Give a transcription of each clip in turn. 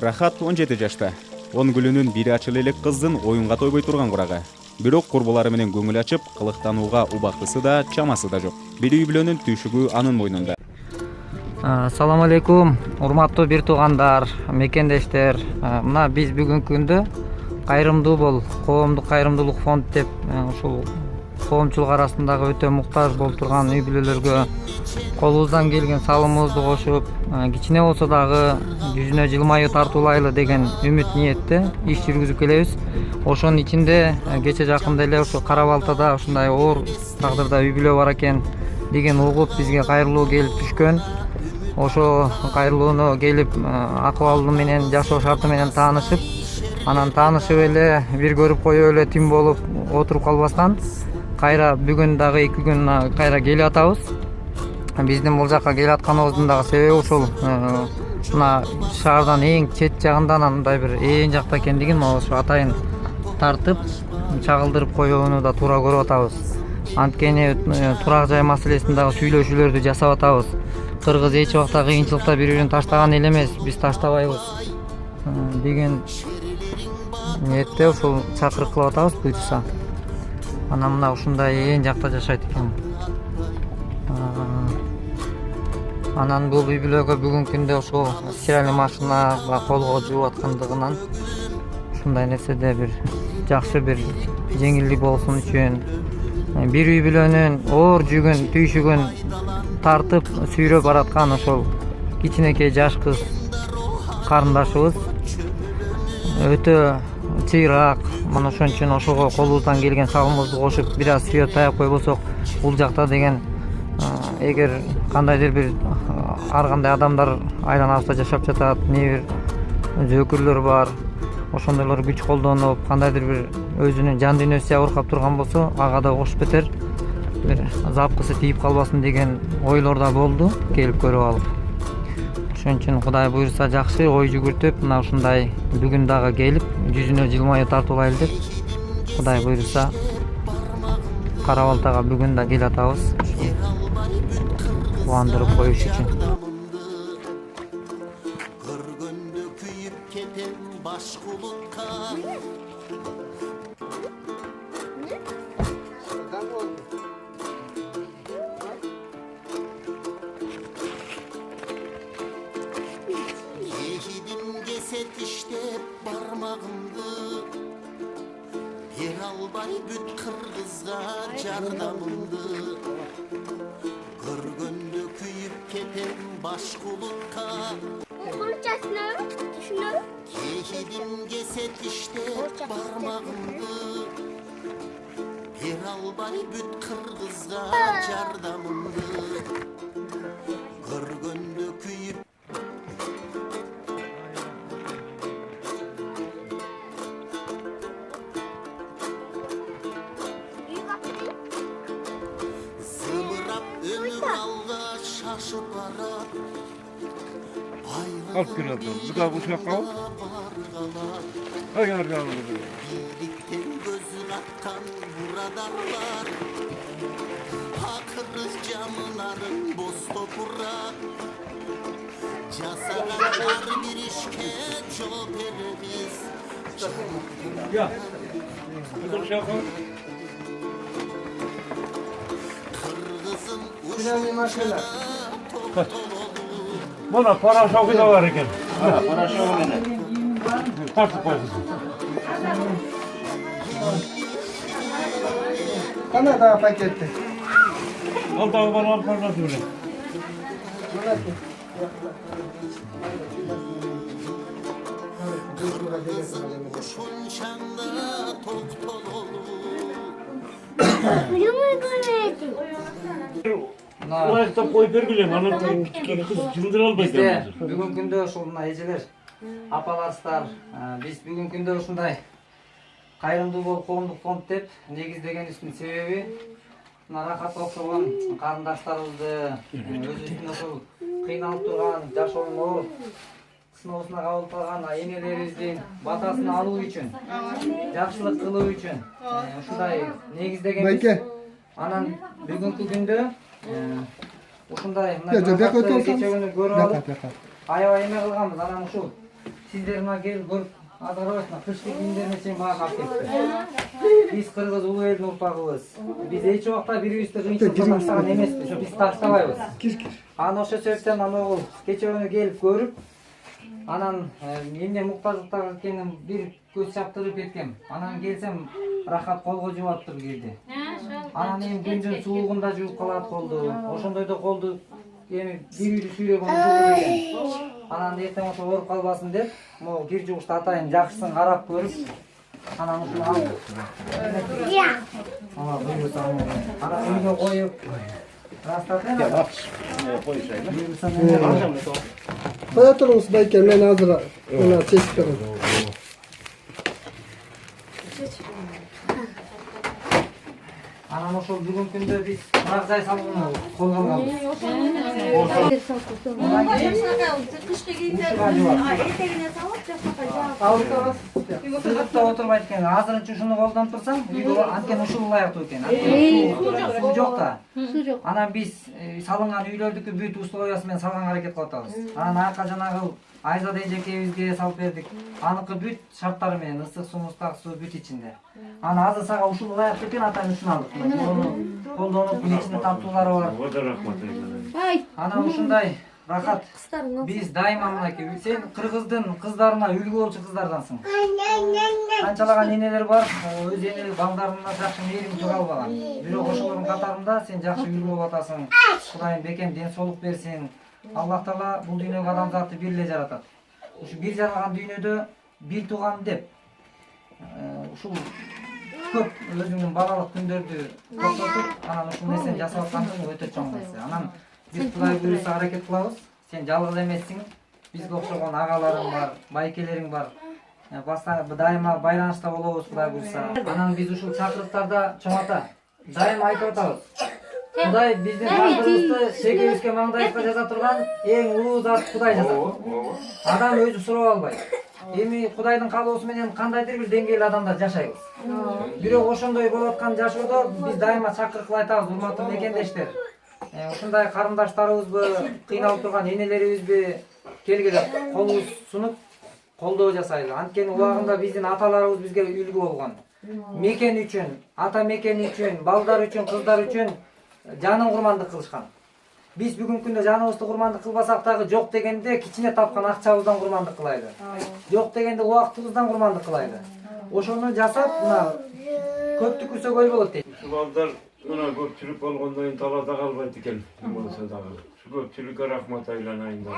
Рахат 17 жашта. 10 күлүнүн бири ачыл элек кыздын оюнга тойбой турган курагы. Бирок курбулары менен көңүл ачып, кылыктанууга убактысы да, чамасы да жок. Бир үй бүлөнүн түйшүгү анын мойнунда. Assalamu alaikum, урматтуу бир туугандар, мекендештер. Мына биз бүгүнкү күндө кайрымдуу бол, коомдук кайрымдуулук фонд деп ушул коомчулук арасындагы өтө муктаж болуп турган үй бүлөлөргө колубуздан келген салымыбызды кошуп, кичине болсо дагы жүзүнө жылмаюу тартуулайлы деген үмүт ниетте иш жүргүзүп келебиз. Ошонун ичинде кече жакында эле ошо Кара Балтада ушундай оор тагдырда үй бүлө бар экен деген угуп бизге кайрылуу келип түшкөн. Ошо кайрылууну келип акыбалы менен, жашоо шарты менен таанышып, анан таанышып эле бир көрүп коюп эле түн болуп отуруп калбастан кайра бүгүн дагы 2 күн кайра келип атабыз. Биздин бул жакка келип атканыбыздын дагы себеби ушул мына шаардан эң чет жагынан андай бир ээн жакта экендигин ошо атайын тартып чагылдырып коюуну да туура көрүп атабыз. Анткени турак жай маселесин дагы сүйлөшүүлөрдү жасап атабыз. Кыргыз эч убакта кыйынчылыкта бири-бирин таштаган эл эмес, биз таштабайбыз деген ниетте ушул чакырык кылып атабыз буйрса. Анан мына ушундай ээн жакта жашайт экен. Анан бул үй бүлөгө бүгүнкү күндө ошол стиральный машина колго жууп аткандыгынан ушундай нерседе бир жакшы бир жеңилдик болсун үчүн бир үй бүлөнүн оор жүгүн, түйшүгүн тартып сүйрөп бараткан ошол кичинекей жаш кыз карындашыбыз өтө чыйраак. Мына ошон үчүн ошого колубуздан келген салымыбызды кошуп бир аз сүйөп таяп койбосок, бул жакта деген эгер кандайдыр бир ар кандай адамдар айланабызда жашап жатат, эмне бир зөөкүрлөр бар, ошондойлор күч колдонуп кандайдыр бир өзүнүн жан дүйнөсү жабыркап турган болсо, ага да кошуп кетер, бир запкысы тийип калбасын деген ойлор да болду, келип көрүп алып. Ошон үчүн Кудай буйрса жакшы ой жүгүртүп, мына ушундай бүгүн дагы келип, жүзүнө жылмаюу тартуулайлы деп Кудай буйрса Кара Балтага бүгүн да келип атабыз. Кубандырып коюш үчүн. Көргөндө күйүп кетем башкулукка. Ехидимге сетиштеп бармагымды бере албай бүт кыргызга жардамымды. Көргөндө күйүп кетем башкулукка. Ехидимге сетиштеп бармагымды бере албай бүт кыргызга жардамымды. Көргөндө күйүп шашып барат. Алып келеді. Бұда ұшақ қауып. Аяр жағылды. Бийликтен көзүн атқан бурадарлар. Акыры жамынарын боз топурак. Жасагандар бир ишке жооп беребиз. Ya. Бұда ұшақ қауып. Кыргызым ушунча Bana paraşoku da var iken. Paraşoku ne? Tartıp koysun. Kana daha pakette. Al da bana al parmak öyle. Kırgızım uşunçanda toktololu. Ulaşta koy bergilem. Ana kız cıldır albaydı. Бизде бүгүнкү күндө ушул мына эжелер, апаларыстар, биз бүгүнкү күндө ушундай кайрымдуу болуп коомдук фонд деп негиздегенибиздин себеби мына Рахатка окшогон карындаштарыбызды өзүбүздүн ошол кыйналып турган жашоонун оор сыноосуна кабылып калган энелерибиздин батасын алуу үчүн, жакшылык кылуу үчүн ушундай негиздегенбиз. Анан бүгүнкү күндө ушундай мына кече күнү көрүп алып аябай эме кылганбыз. Анан ушул сиздер мына келип көрүп азыр карабайсыңар, кышкы кийимдерин чейин мага алып кетти. Биз кыргыз улуу элдин урпагыбыз. Биз эч убакта бири-бирибизди кыйынчылыкка таштаган эмеспиз, биз таштабайбыз. Анан ошол себептен анагул кечөөнү келип көрүп, анан эмне муктаждыктагы экенин бир көз чаптырып кеткем. Анан келсем, рахат колго жууаптыр кирди. Анан эми күндүн суугунда жууп калат колду. Ошондойдо колду эми бири сүйрөгөн жуу деген. Анан эртең ошо ооруп калбасын деп, могу кир жугучту атайын жакшысын карап көрүп, анан ушуну алдык. Буюрса анан үйгө коюп, растатып. Қоя тұрыңыз байке, мен азыр мына чечіп беремін. Анан ошол бүгүнкү күндө биз мына жай салууну колго алганбыз. Кышкы кийимдерди этегине салып, жакка Сызыкта отурбайт экен. Азырынча ушуну колдонуп турсаң, үйгө анткени ушул ылайыктуу экен. Суу жок да. Анан биз салынган үйлөрдүкү бүт условиясы менен салганга аракет кылып атабыз. Анан аякка жанагы Айзада эжекебизге салып бердик. Аныкы бүт шарттары менен ысык суу, муздак суу бүт ичинде. Анан азыр сага ушул ылайыктуу экен, атайын ушуну алдык. Муну колдонуп, бунун ичинде таттуулары бар. Анан ушундай рахат. Биз дайыма мынакей, сен кыргыздын кыздарына үлгү болчу кыздардансың. Канчалаган энелер бар, өз энелик балдарына жакшы мээрим тура албаган. Бирок ошолордун катарында сен жакшы үлгү болуп атасың. Кудайым бекем ден соолук берсин. Аллах Таала бул дүйнөгө адамзатты бир эле жаратат. Ушу бир жаралган дүйнөдө бир тууган деп ушул көп өзүңдүн балалык күндөрдү токтотуп, анан ушул нерсени жасап атканың өтө чоң нерсе. Анан биз Кудай буйруса аракет кылабыз. Сен жалгыз эмессиң. Бизге окшогон агаларың бар, байкелериң бар. Дайыма байланышта болобуз Кудай буйруса. Анан биз ушул чакырыктарда чоңата дайыма айтып атабыз. Кудай биздин тагдырыбызды шекебизге маңдайыбызга жаза турган эң улуу зат Кудай жазат. Адам өзү сурап албайт. Эми Кудайдын каалоосу менен кандайдыр бир деңгээлде адамдар жашайбыз. Бирок ошондой болуп аткан жашоодо биз дайыма чакырык кылып айтабыз, урматтуу мекендештер. Ушундай карындаштарыбызбы, кыйналып турган энелерибизби келгиле колубуз сунуп колдоо жасайлы. Анткени убагында биздин аталарыбыз бизге үлгү болгон. Мекен үчүн, ата мекени үчүн, балдар үчүн, кыздар үчүн жанын курмандык кылышкан. Биз бүгүнкү күндө жаныбызды курмандык кылбасак дагы жок дегенде кичине тапкан акчабыздан курмандык кылайлы. Жок дегенде убактыбыздан курмандык кылайлы. Ошону жасап, мына көптү күрсө көл болот дейт. Ушул балдар мына көпчүлүк болгондон кийин талаада калбайт экен. Болсо дагы. Ушу көпчүлүккө рахмат айланайын да.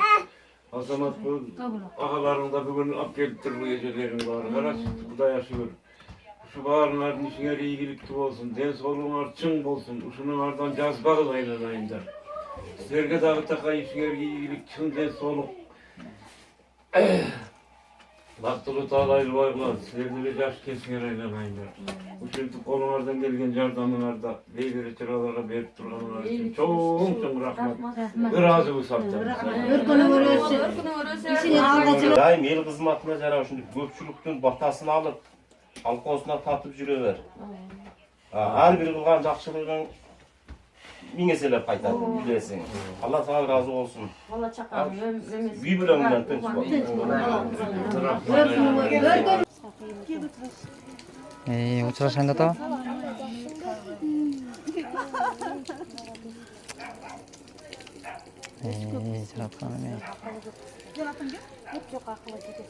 Азамат бул агаларың да бүгүн алып келиптир, бул эжелериң бар. Карачы, Кудайга шүгүр. Ушу баарыңардын ишиңер ийгиликтүү болсун, ден соолугуңар чың болсун. Ушунун ардан жазбагыл айланайындар. Силерге дагы такай ишиңерге ийгилик, чың ден соолук. Бактылуу Таала айылбайгыла, силердин эле жаш кесиңер айланайындар. Ушинтип колуңардан келген жардамыңарда бейбере чыраларга берип турганыңар үчүн чоң рахмат. Ыраазыбыз абдан. Дайым эл кызматына жана ушундай көпчүлүктүн батасын алып, алкоосуна татып жүрө бер. Ар бир кылган жакшылыгың миң эселеп кайтат, билесиң. Алла сага ыраазы болсун. Бала чакам эмес. Үй бүлөң менен тынч бол. Учурашайын да атабы. Жараткан эме. Жок акылы жетет.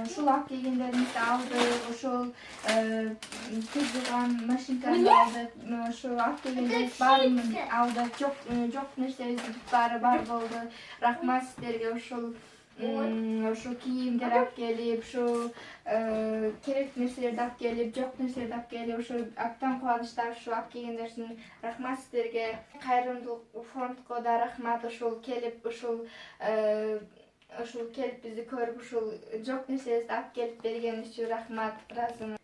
Ушул алып келгендерибизди алдык, ошол кызган машинканы алдык, ошол алып келгендерибиз баарын алдык, жок нерсебиз баары бар болду. Рахмат сиздерге ошол кийимдер алып келип, ошол керек нерселерди алып келип, жок нерселерди алып келип, ошол абдан кубанычтабыз ушул алып келгендер үчүн. Рахмат сиздерге. Кайрымдуулук фондко да рахмат, ошол келип бизди көрүп, ушул жок нерселерди алып келип берген үчүн рахмат, ыраазымын.